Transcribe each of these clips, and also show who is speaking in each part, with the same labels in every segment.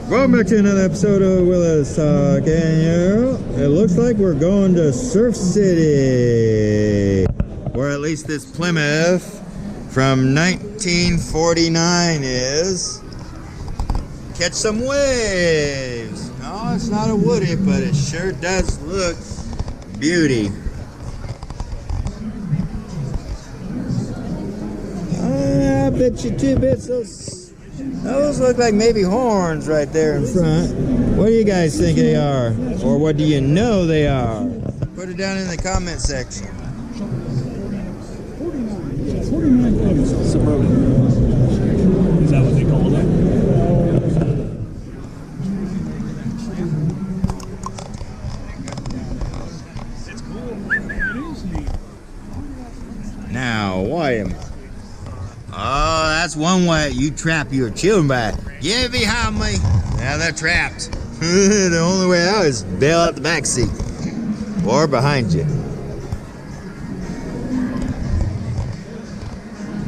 Speaker 1: Welcome back to another episode of Willis Talk, and it looks like we're going to Surf City, or at least this Plymouth from 1949 is. Catch some waves. No, it's not a woody, but it sure does look beauty. I bet you 2 bits those look like maybe horns right there in front. What do you guys think they are? Or what do you know they are? Put it down in the comment section.
Speaker 2: 49 Suburban. Is that what they called it? It's cool. It is neat.
Speaker 1: Now, why am I? Oh, that's one way you trap your children by. Get behind me. Now they're trapped. The only way out is bail out the back seat. Or behind you.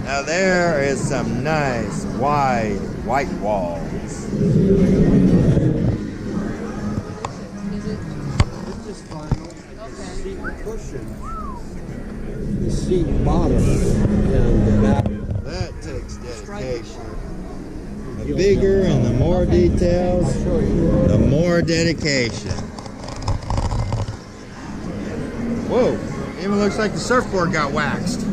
Speaker 1: Now there is some nice wide white walls.
Speaker 3: It's just final. Okay. Seat cushion. The seat bottom. And
Speaker 1: that takes dedication. The bigger and the more details, the more dedication. Whoa, even looks like the surfboard got waxed.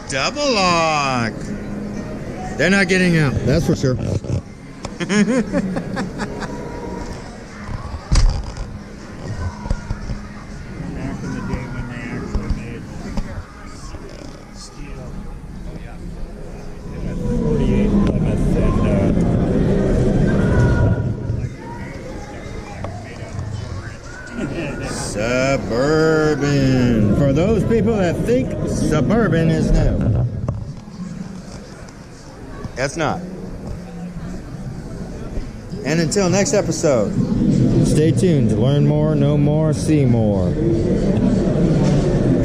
Speaker 1: Double lock. They're not getting out, that's for sure. Suburban. For those people that think Suburban is new. That's not. And until next episode, stay tuned to learn more, know more, see more.